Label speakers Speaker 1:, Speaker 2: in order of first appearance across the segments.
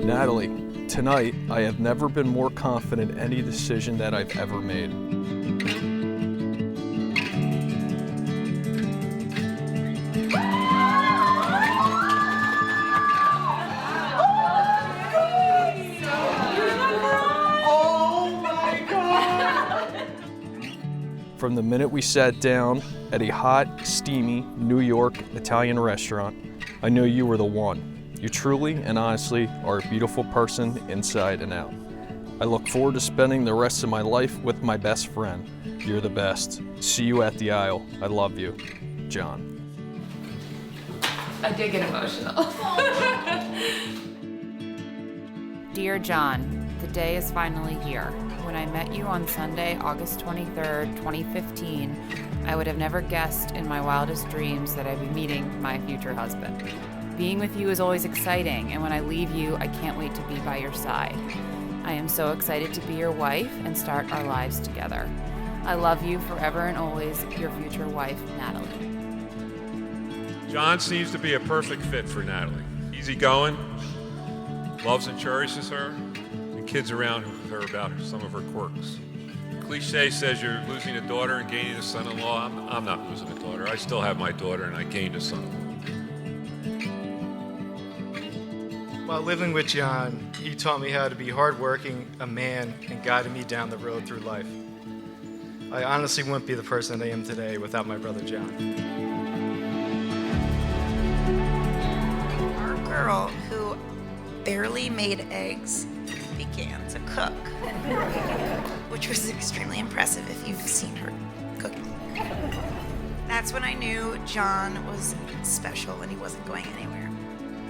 Speaker 1: Natalie, tonight I have never been more confident in any decision that I've ever made. From the minute we sat down at a hot, steamy New York Italian restaurant, I knew you were the one. You truly and honestly are a beautiful person inside and out. I look forward to spending the rest of my life with my best friend. You're the best. See you at the aisle. I love you. John.
Speaker 2: I did get emotional.
Speaker 3: Dear John, the day is finally here. When I met you on Sunday, August 23rd, 2015, I would have never guessed in my wildest dreams that I'd be meeting my future husband. Being with you is always exciting, and when I leave you, I can't wait to be by your side. I am so excited to be your wife and start our lives together. I love you forever and always, your future wife, Natalie.
Speaker 4: John seems to be a perfect fit for Natalie. Easygoing, loves and cherishes her, and kids around her about some of her quirks. Cliche says you're losing a daughter and gaining a son-in-law. I'm not losing a daughter. I still have my daughter, and I gained a son-in-law.
Speaker 5: While living with John, he taught me how to be hardworking, a man, and guided me down the road through life. I honestly wouldn't be the person I am today without my brother John.
Speaker 6: Our girl who barely made eggs began to cook, which was extremely impressive if you've seen her cooking. That's when I knew John was special and he wasn't going anywhere.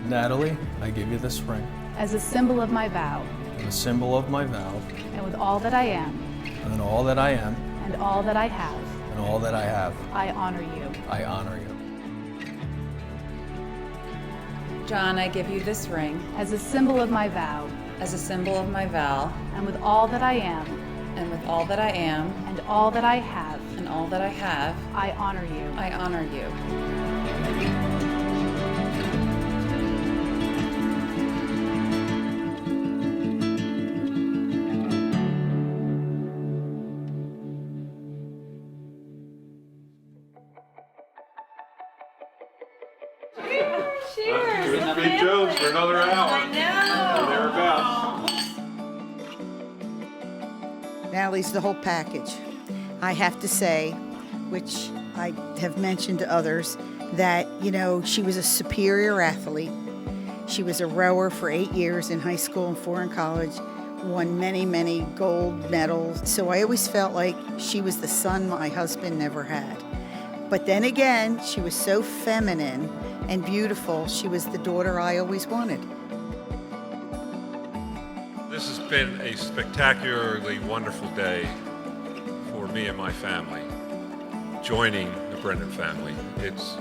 Speaker 1: Natalie, I give you this ring.
Speaker 7: As a symbol of my vow.
Speaker 1: And a symbol of my vow.
Speaker 7: And with all that I am.
Speaker 1: And all that I am.
Speaker 7: And all that I have.
Speaker 1: And all that I have.
Speaker 7: I honor you.
Speaker 1: I honor you.
Speaker 3: John, I give you this ring.
Speaker 7: As a symbol of my vow.
Speaker 3: As a symbol of my vow.
Speaker 7: And with all that I am.
Speaker 3: And with all that I am.
Speaker 7: And all that I have.
Speaker 3: And all that I have.
Speaker 7: I honor you.
Speaker 3: I honor you.
Speaker 4: Cheers. Big Jones for another hour.
Speaker 6: I know.
Speaker 4: Or thereabouts.
Speaker 8: Natalie's the whole package. I have to say, which I have mentioned to others, that, she was a superior athlete. She was a rower for 8 years in high school and 4 in college, won many, many gold medals. So I always felt like she was the son my husband never had. But then again, she was so feminine and beautiful. She was the daughter I always wanted.
Speaker 4: This has been a spectacularly wonderful day for me and my family, joining the Brendan family. It's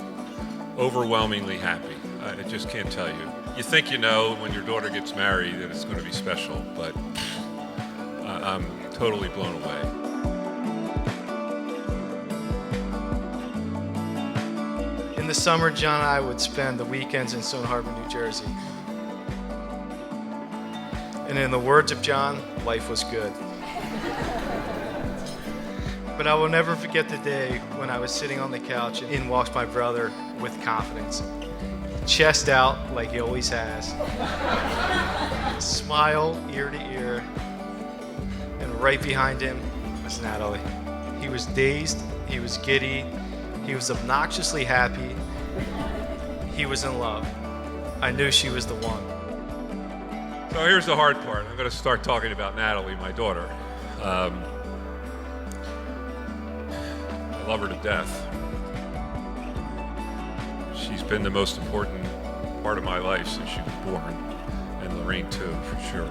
Speaker 4: overwhelmingly happy. I just can't tell you. You think you know when your daughter gets married that it's going to be special, but I'm totally blown away.
Speaker 5: In the summer, John and I would spend the weekends in Stone Harbor, New Jersey. And in the words of John, life was good. But I will never forget the day when I was sitting on the couch and in walks my brother with confidence. Chest out like he always has. Smile ear to ear. And right behind him was Natalie. He was dazed, he was giddy, he was obnoxiously happy. He was in love. I knew she was the one.
Speaker 4: So here's the hard part. I'm going to start talking about Natalie, my daughter. I love her to death. She's been the most important part of my life since she was born, and Lorraine too, for sure.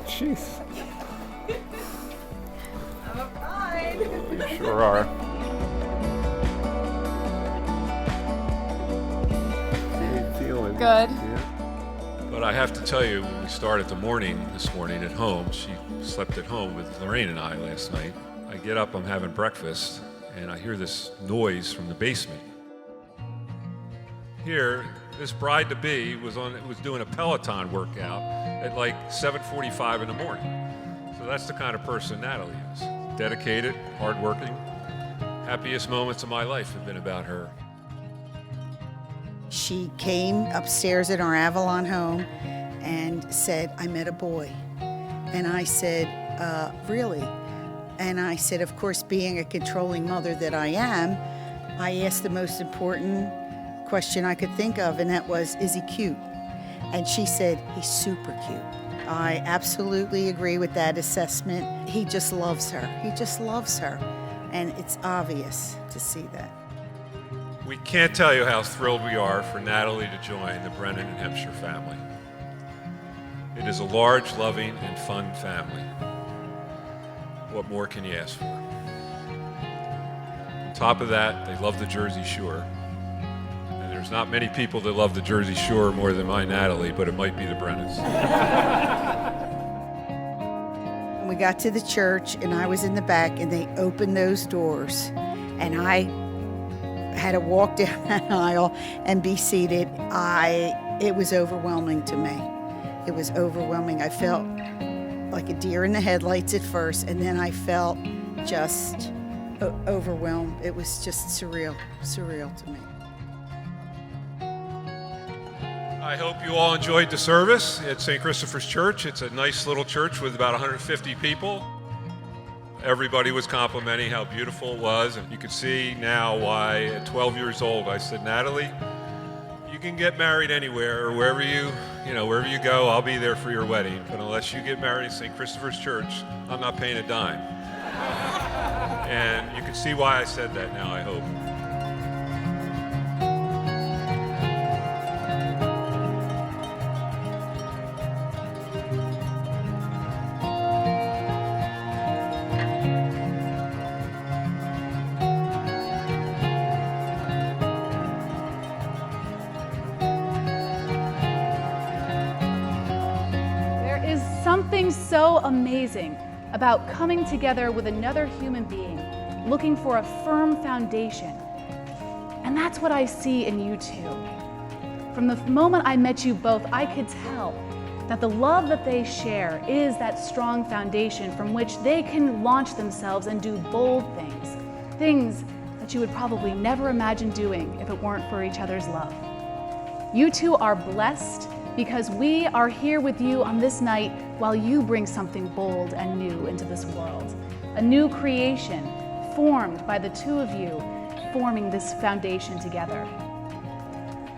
Speaker 1: Jeez.
Speaker 6: I'm a bride.
Speaker 1: You sure are.
Speaker 9: How you feeling?
Speaker 2: Good.
Speaker 9: Yeah.
Speaker 4: But I have to tell you, when we started the morning this morning at home, she slept at home with Lorraine and I last night. I get up, I'm having breakfast, and I hear this noise from the basement. Here, this bride-to-be was doing a Peloton workout at like 7:45 in the morning. So that's the kind of person Natalie is. Dedicated, hardworking. Happiest moments of my life have been about her.
Speaker 8: She came upstairs in our Avalon home and said, I met a boy. And I said, really? And I said, of course, being a controlling mother that I am, I asked the most important question I could think of, and that was, is he cute? And she said, he's super cute. I absolutely agree with that assessment. He just loves her. He just loves her. And it's obvious to see that.
Speaker 4: We can't tell you how thrilled we are for Natalie to join the Brennan and Hampshire family. It is a large, loving, and fun family. What more can you ask for? On top of that, they love the Jersey Shore. And there's not many people that love the Jersey Shore more than my Natalie, but it might be the Brennans.
Speaker 8: We got to the church, and I was in the back, and they opened those doors, and I had to walk down that aisle and be seated. It was overwhelming to me. It was overwhelming. I felt like a deer in the headlights at first, and then I felt just overwhelmed. It was just surreal to me.
Speaker 4: I hope you all enjoyed the service at St. Christopher's Church. It's a nice little church with about 150 people. Everybody was complimenting how beautiful it was, and you can see now why at 12 years old I said, Natalie, you can get married anywhere or wherever you go, I'll be there for your wedding. But unless you get married at St. Christopher's Church, I'm not paying a dime. And you can see why I said that now, I hope.
Speaker 7: Something so amazing about coming together with another human being, looking for a firm foundation. And that's what I see in you two. From the moment I met you both, I could tell that the love that they share is that strong foundation from which they can launch themselves and do bold things that you would probably never imagine doing if it weren't for each other's love. You two are blessed because we are here with you on this night while you bring something bold and new into this world. A new creation formed by the two of you forming this foundation together.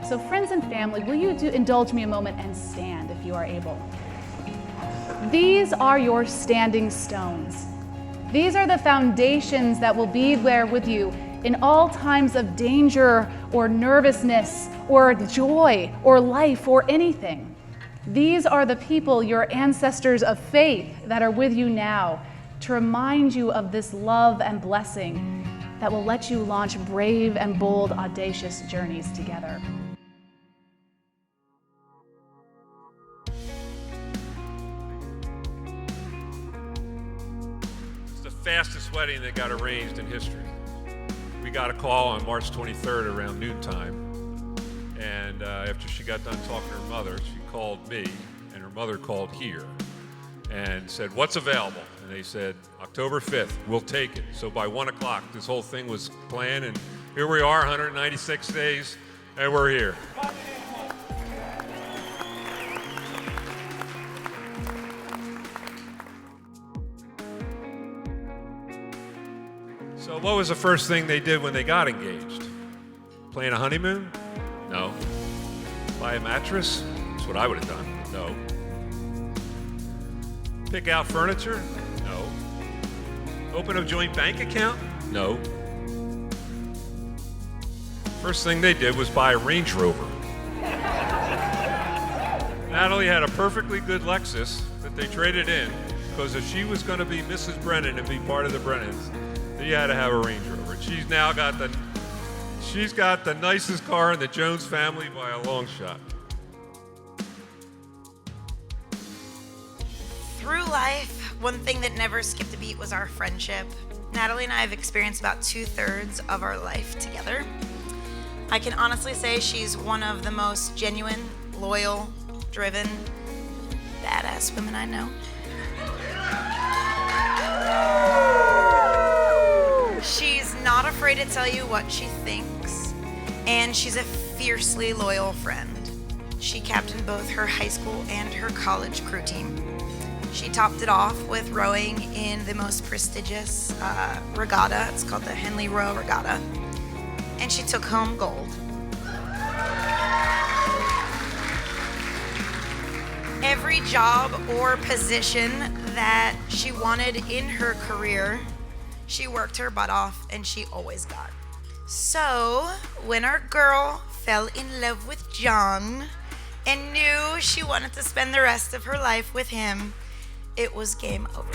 Speaker 7: So friends and family, will you indulge me a moment and stand if you are able? These are your standing stones. These are the foundations that will be there with you in all times of danger or nervousness or joy or life or anything. These are the people, your ancestors of faith, that are with you now to remind you of this love and blessing that will let you launch brave and bold, audacious journeys together.
Speaker 4: It's the fastest wedding that got arranged in history. We got a call on March 23rd around noontime, and after she got done talking to her mother, she called me, and her mother called here and said, what's available? And they said, October 5th, we'll take it. So by 1 o'clock, this whole thing was planned, and here we are, 196 days, and we're here. So what was the first thing they did when they got engaged? Plan a honeymoon? No. Buy a mattress? That's what I would have done. No. Pick out furniture? No. Open a joint bank account? No. First thing they did was buy a Range Rover. Natalie had a perfectly good Lexus that they traded in because if she was going to be Mrs. Brennan and be part of the Brennans, you had to have a Range Rover. She's now got the nicest car in the Jones family by a long shot.
Speaker 6: Through life, one thing that never skipped a beat was our friendship. Natalie and I have experienced about 2/3 of our life together. I can honestly say she's one of the most genuine, loyal, driven, badass women I know. She's not afraid to tell you what she thinks, and she's a fiercely loyal friend. She captained both her high school and her college crew team. She topped it off with rowing in the most prestigious regatta. It's called the Henley Row Regatta. And she took home gold. Every job or position that she wanted in her career, she worked her butt off and she always got. So when our girl fell in love with John and knew she wanted to spend the rest of her life with him, it was game over.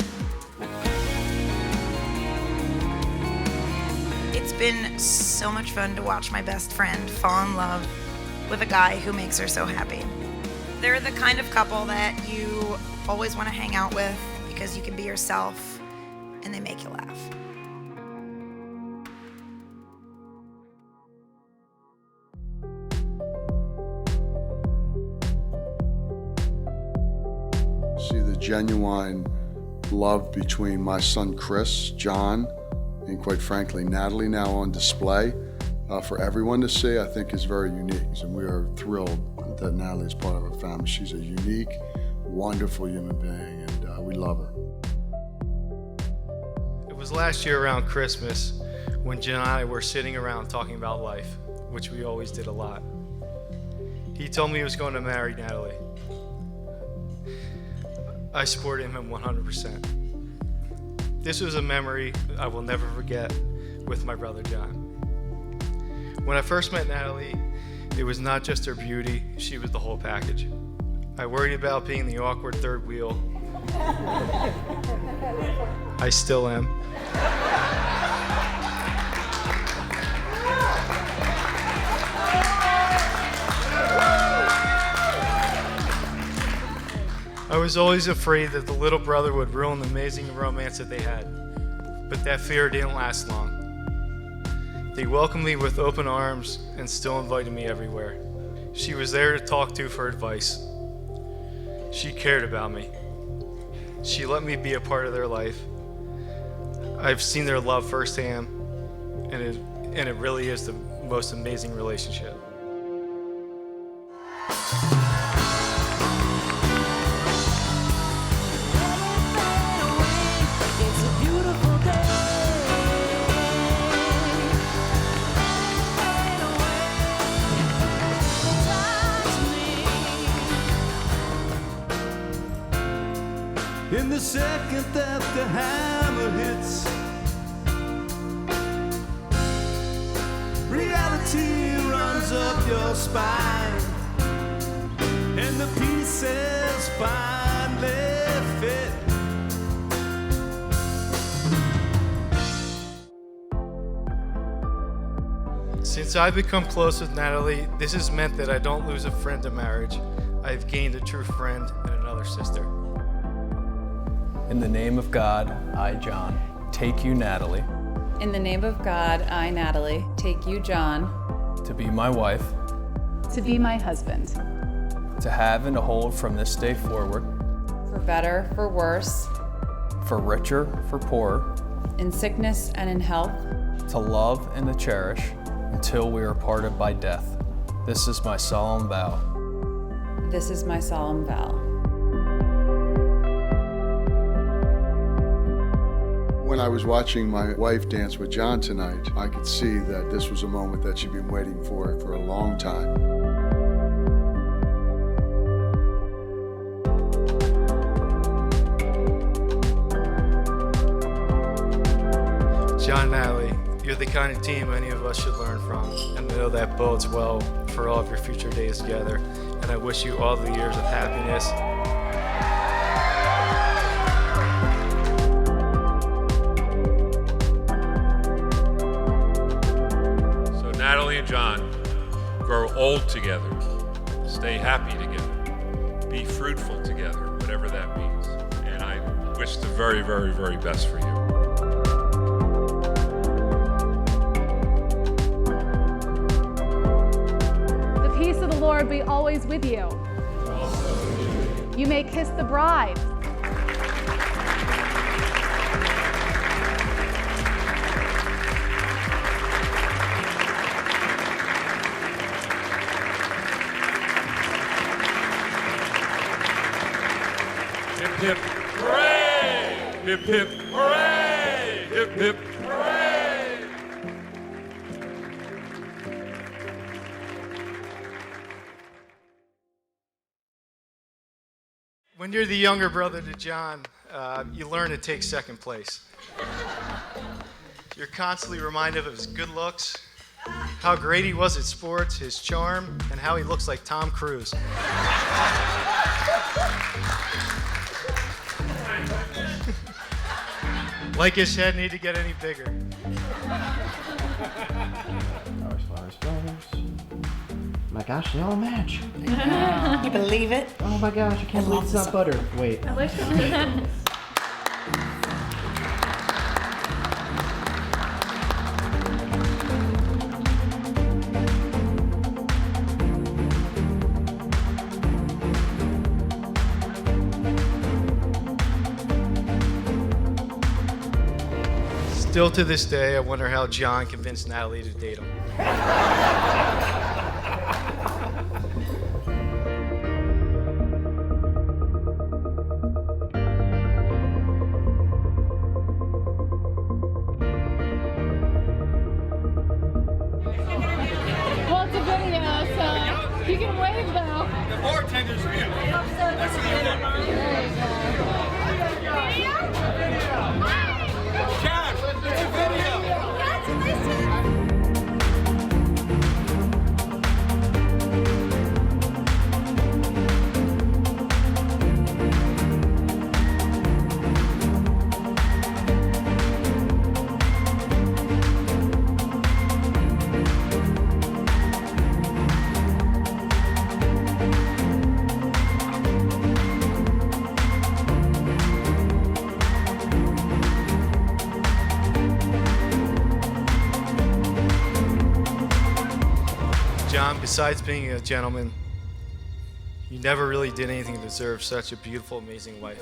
Speaker 6: It's been so much fun to watch my best friend fall in love with a guy who makes her so happy. They're the kind of couple that you always want to hang out with because you can be yourself and they make you laugh.
Speaker 9: See the genuine love between my son Chris, John, and quite frankly Natalie now on display for everyone to see, I think is very unique. And we are thrilled that Natalie is part of our family. She's a unique, wonderful human being, and we love her.
Speaker 5: It was last year around Christmas when Jen and I were sitting around talking about life, which we always did a lot. He told me he was going to marry Natalie. I supported him 100%. This was a memory I will never forget with my brother John. When I first met Natalie, it was not just her beauty, she was the whole package. I worried about being the awkward third wheel. I still am. I was always afraid that the little brother would ruin the amazing romance that they had, but that fear didn't last long. They welcomed me with open arms and still invited me everywhere. She was there to talk to for advice. She cared about me. She let me be a part of their life. I've seen their love firsthand, and it really is the most amazing relationship.
Speaker 10: In the second that the hammer hits, reality runs up your spine, and the pieces finally fit.
Speaker 5: Since I've become close with Natalie, this has meant that I don't lose a friend to marriage. I've gained a true friend and another sister.
Speaker 1: In the name of God, I, John, take you, Natalie,
Speaker 3: In the name of God, I, Natalie, take you, John,
Speaker 1: to be my wife,
Speaker 7: To be my husband.
Speaker 1: to have and to hold from this day forward,
Speaker 3: for better, for worse,
Speaker 1: for richer, for poorer,
Speaker 3: in sickness and in health,
Speaker 1: to love and to cherish until we are parted by death. This is my solemn vow.
Speaker 3: This is my solemn vow.
Speaker 9: When I was watching my wife dance with John tonight, I could see that this was a moment that she'd been waiting for a long time.
Speaker 5: John and Natalie, you're the kind of team any of us should learn from, and I know that bodes well for all of your future days together, and I wish you all the years of happiness.
Speaker 4: So Natalie and John, grow old together, stay happy together, be fruitful together, whatever that means. And I wish the very, very, very best for you.
Speaker 7: Lord be always with you. You may kiss the bride.
Speaker 4: Hip hip hooray! Hip hip hooray! Hip hip hooray!
Speaker 5: When you're the younger brother to John, you learn to take second place. You're constantly reminded of his good looks, how great he was at sports, his charm, and how he looks like Tom Cruise. Like his head need to get any bigger.
Speaker 11: Flowers. My gosh, they all match.
Speaker 8: You believe it?
Speaker 11: Oh my gosh, I can't believe it's not butter. Wait.
Speaker 2: I like the
Speaker 5: Still to this day, I wonder how John convinced Natalie to date him.
Speaker 7: Well, it's a video, so you can wave though.
Speaker 10: The bartender's view. That's the one.
Speaker 7: There you go.
Speaker 10: Cash, it's a video.
Speaker 5: John, besides being a gentleman, you never really did anything to deserve such a beautiful, amazing wife.